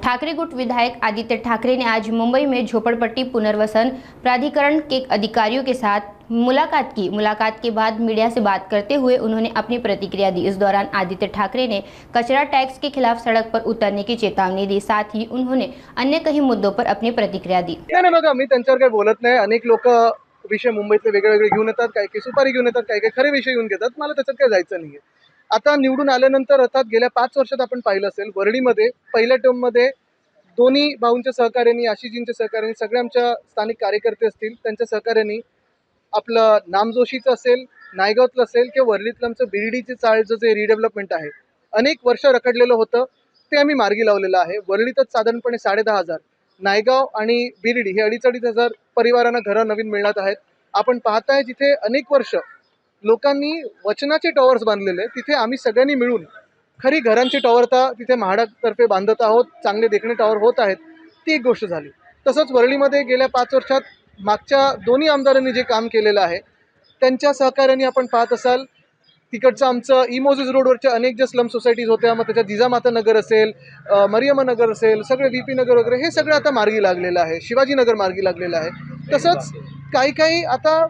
ठाकरे गुट विधायक आदित्य ठाकरे ने आज मुंबई में झोपड़पट्टी पुनर्वसन प्राधिकरण के अधिकारियों के साथ मुलाकात के बाद मीडिया से बात करते हुए उन्होंने अपनी प्रतिक्रिया दी। इस दौरान आदित्य ठाकरे ने कचरा टैक्स के खिलाफ सड़क पर उतरने की चेतावनी दी। साथ ही उन्होंने अन्य कई मुद्दों पर अपनी प्रतिक्रिया दी। नाही बघा, मी त्यांच्यावर काही बोलत नाही। अनेक लोक विषय मुंबईतले वेगवेगळे घेऊन येतात, काही सुपारी घेऊन येतात, काही खरे विषय घेऊन घेतात। मला त्याच्यात काही जायचं नाहीये। आता निवडून आल्यानंतर अर्थात गेल्या 5 वर्षात आपण पाहिलं असेल, वरळीमध्ये पहिल्या टर्ममध्ये दोन्ही भाऊंच्या सहकार्याने, आशिषजींच्या सहकार्याने, सगळे आमच्या स्थानिक कार्यकर्ते असतील त्यांच्या सहकार्याने आपलं नामजोशीचं असेल, नायगावतलं असेल किंवा वरळीतलं आमचं बिर्डीचे चाळचं जे रिडेव्हलपमेंट आहे, अनेक वर्ष रखडलेलं होतं, ते आम्ही मार्गी लावलेलं आहे। वरळीतच साधारणपणे 10,500, नायगाव आणि बिर्डी हे 2,500 परिवारांना घरं नवीन मिळणार आहेत। आपण पाहताय जिथे अनेक वर्ष लोकांनी वचनाचे टॉवर्स बांधलेले, तिथे आम्ही सगळ्यांनी मिळून खरी घरांची टॉवर तिथे म्हाडातर्फे बांधत आहोत। चांगले देखणे टॉवर होत आहेत, ती एक गोष्ट झाली। तसंच वरळीमध्ये गेल्या 5 वर्षात मागच्या दोन्ही आमदारांनी जे काम केलेलं आहे त्यांच्या सहकार्याने आपण पाहत असाल, तिकडचं आमचं इमोजिस रोडवरच्या अनेक जे स्लम सोसायटीज होत्या, मग त्याच्यात जिजामाता नगर असेल, मरियम नगर असेल, सगळे VP नगर वगैरे हे सगळं आता मार्गी लागलेलं आहे। शिवाजी नगर मार्गी लागलेलं आहे। तसंच काही आता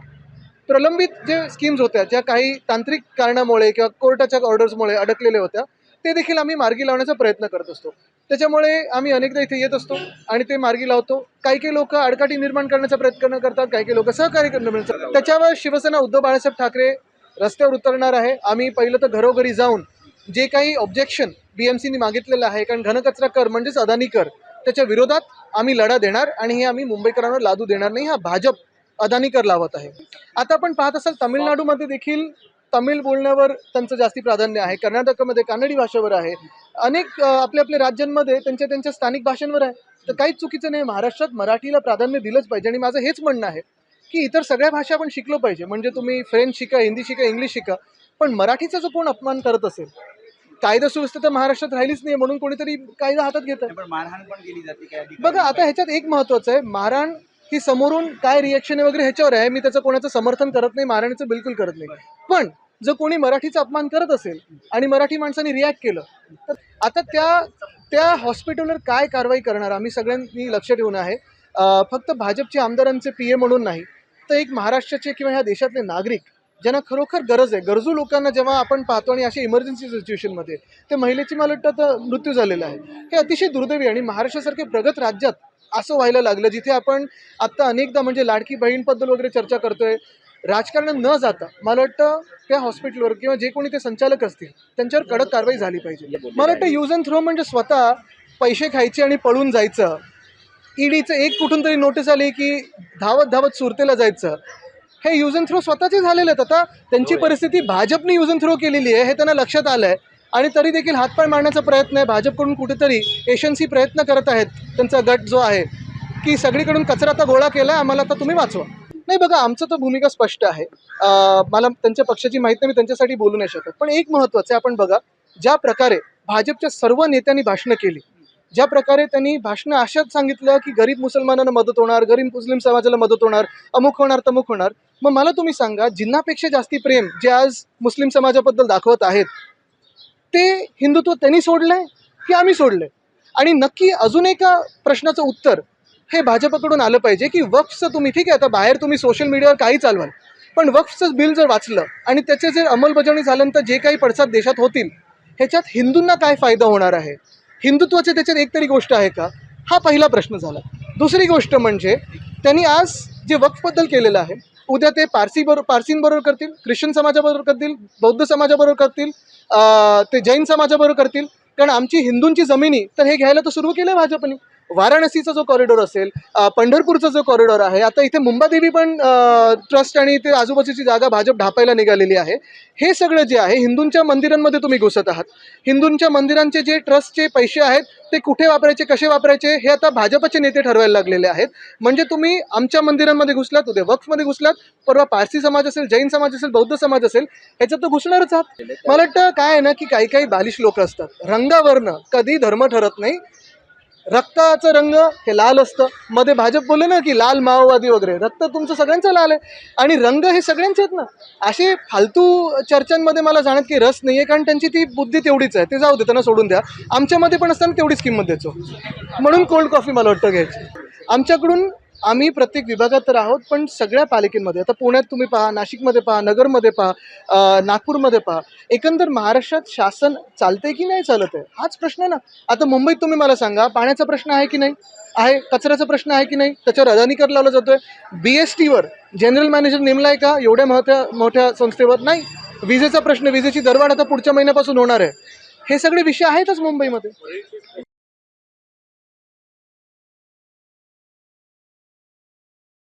प्रलंबित जे स्कीम्स होत्या, ज्या काही तांत्रिक कारणामुळे किंवा कोर्टाच्या ऑर्डर्समुळे अडकलेल्या होत्या, ते देखील आम्ही मार्गी लावण्याचा प्रयत्न करत असतो। त्याच्यामुळे आम्ही अनेकदा इथे येत असतो आणि ते मार्गी लावतो। काही लोक अडकाटी निर्माण करण्याचा प्रयत्न करतात, काही लोक सहकार्य करण्याचा। त्याच्यावर शिवसेना उद्धव बाळासाहेब ठाकरे रस्त्यावर उतरणार आहे। आम्ही पहिलं तर घरोघरी जाऊन जे काही ऑब्जेक्शन BMCने मागितलेलं आहे, कारण घनकचरा कर म्हणजेच अदानी कर, त्याच्या विरोधात आम्ही लढा देणार आणि हे आम्ही मुंबईकरांवर लादू देणार नाही। हा भाजप अदानी कर लावत आहे। आता आपण पाहत असाल तामिळनाडूमध्ये देखील तमिळ बोलण्यावर त्यांचं जास्ती प्राधान्य आहे, कर्नाटकमध्ये कानडी भाषेवर आहे, अनेक आपल्या राज्यांमध्ये त्यांच्या स्थानिक भाषांवर आहे। तर काहीच चुकीचं नाही। महाराष्ट्रात मराठीला प्राधान्य दिलंच पाहिजे आणि माझं हेच म्हणणं आहे की इतर सगळ्या भाषा आपण शिकलो पाहिजे। म्हणजे तुम्ही फ्रेंच शिका, हिंदी शिका, इंग्लिश शिका, पण मराठीचा जो कोण अपमान करत असेल, कायदा सुव्यवस्था तर महाराष्ट्रात राहिलीच नाही म्हणून कोणीतरी कायदा हातात घेतं। मारहाण पण केली जाते बघा, आता ह्याच्यात एक महत्त्वाचं आहे, मारहाण ही समोरून काय रिएक्शन आहे वगैरे ह्याच्यावर आहे। मी त्याचं कोणाचं समर्थन करत नाही, मारहाणीचं बिलकुल करत नाही। पण जर कोणी मराठीचा अपमान करत असेल आणि मराठी माणसांनी रिॲक्ट केलं, तर आता त्या हॉस्पिटलवर काय कारवाई करणार आम्ही सगळ्यांनी लक्ष ठेवून आहे। फक्त भाजपचे आमदारांचे PA म्हणून नाही, तर एक महाराष्ट्राचे किंवा ह्या देशातले नागरिक ज्यांना खरोखर गरज आहे, गरजू लोकांना जेव्हा आपण पाहतो आणि अशा इमर्जन्सी सिच्युएशनमध्ये त्या महिलेची मला वाटतं तर मृत्यू झालेला आहे, हे अतिशय दुर्दैवी। आणि महाराष्ट्रासारखे प्रगत राज्यात असं व्हायला लागलं, जिथे आपण आत्ता अनेकदा म्हणजे लाडकी बहीणबद्दल वगैरे चर्चा करतोय, राजकारण न जाता मला वाटतं त्या हॉस्पिटलवर किंवा जे कोणी ते संचालक असतील त्यांच्यावर कडक कारवाई झाली पाहिजे। मला वाटतं यूज अँड थ्रो म्हणजे स्वतः पैसे खायचे आणि पळून जायचं। EDचं एक कुठून तरी नोटीस आली की धावत सुरतेला जायचं, हे यूज अँड थ्रो स्वतःचे झालेले आहेत। आता त्यांची परिस्थिती भाजपने यूज अँड थ्रो केलेली आहे हे त्यांना लक्षात आलं आहे आणि तरी देखील हातपाय मारण्याचा प्रयत्न आहे। भाजपकडून कुठेतरी एशन्सी प्रयत्न करत आहेत, त्यांचा गट जो आहे की सगळीकडून कचरा आता गोळा केला, आम्हाला आता तुम्ही वाचवा। नाही बघा, आमचं तर भूमिका स्पष्ट आहे। मला त्यांच्या पक्षाची माहिती नाही, मी त्यांच्यासाठी बोलू नाही शकत। पण एक महत्त्वाचं आहे, आपण बघा ज्या प्रकारे भाजपच्या सर्व नेत्यांनी भाषणं केली, ज्या प्रकारे त्यांनी भाषणं अशाच सांगितलं की गरीब मुसलमानांना मदत होणार, गरीब मुस्लिम समाजाला मदत होणार, अमुक होणार तमुक होणार, मग मला तुम्ही सांगा, जिन्नापेक्षा जास्ती प्रेम जे आज मुस्लिम समाजाबद्दल दाखवत आहेत ते हिंदुत्व त्यांनी सोडलंय की आम्ही सोडलंय? आणि नक्की अजून एका प्रश्नाचं उत्तर हे भाजपकडून आलं पाहिजे की वक्फचं तुम्ही ठीक आहे, आता बाहेर तुम्ही सोशल मीडियावर काही चालवाल, पण वक्फचं बिल जर वाचलं आणि त्याचे जर अंमलबजावणी झाल्यानंतर जे काही पडसाद देशात होतील, ह्याच्यात हिंदूंना काय फायदा होणार आहे? हिंदुत्वाचे त्याच्यात एक तरी गोष्ट आहे का? हा पहिला प्रश्न झाला। दुसरी गोष्ट म्हणजे त्यांनी आज जे वक्फबद्दल केलेलं आहे, उद्या ते पारसींबरोबर करतील, ख्रिश्चन समाजाबरोबर करतील, बौद्ध समाजाबरोबर करतील, ते जैन समाजाबरोबर करतील, कारण आमची हिंदूंची जमिनी तर हे घ्यायला तर सुरू केलं आहे भाजपने। वाराणसीचा जो कॉरिडॉर असेल, पंढरपूरचा जो कॉरिडॉर आहे, आता इथे मुंबादेवी पण ट्रस्ट आणि ते आजूबाजूची जागा भाजप ढापायला निघालेली आहे। हे सगळं जे आहे, हिंदूंच्या मंदिरांमध्ये तुम्ही घुसत आहात। हिंदूंच्या मंदिरांचे जे ट्रस्टचे पैसे आहेत ते कुठे वापरायचे, कसे वापरायचे हे आता भाजपचे नेते ठरवायला लागलेले आहेत। म्हणजे तुम्ही आमच्या मंदिरांमध्ये घुसलात, उद्या वक्फमध्ये घुसलात, परवा पारसी समाज असेल, जैन समाज असेल, बौद्ध समाज असेल, ह्याच्यात तर घुसणारच आहात। मला वाटतं काय आहे ना की काही बालिश लोक असतात, रंगावरनं कधी धर्म ठरत नाही। रक्ताचं रंग हे लाल असतं. मध्ये भाजप बोलले ना की लाल माओवादी वगैरे, रक्त तुमचं सगळ्यांचं लाल आहे आणि रंग हे सगळ्यांचे आहेत ना. असे फालतू चर्चांमध्ये मला जाण्यात काही रस नाही आहे, कारण त्यांची ती बुद्धी तेवढीच आहे. ते जाऊ दे, त्यांना सोडून द्या. आमच्यामध्ये पण असताना तेवढीच किंमत द्यायचो, म्हणून कोल्ड कॉफी मला वाटतं घ्यायची. आमच्याकडून आम्ही प्रत्येक विभागात तर आहोत, पण सगळ्या पालिकेमध्ये, आता पुण्यात तुम्ही पहा, नाशिकमध्ये पहा, नगरमध्ये पहा, नागपूरमध्ये पहा, एकंदर महाराष्ट्रात शासन चालतंय की नाही चालत आहे हाच प्रश्न आहे ना. आता मुंबईत तुम्ही मला सांगा, पाण्याचा प्रश्न आहे की नाही आहे, कचऱ्याचा प्रश्न आहे की नाही, त्याच्यावर अदानी कर लावला जातोय. BSTवर जनरल मॅनेजर नेमलाय का एवढ्या मोठ्या संस्थेवर? नाही. विजेचा प्रश्न, विजेची दरवाढ आता पुढच्या महिन्यापासून होणार आहे. हे सगळे विषय आहेतच मुंबईमध्ये.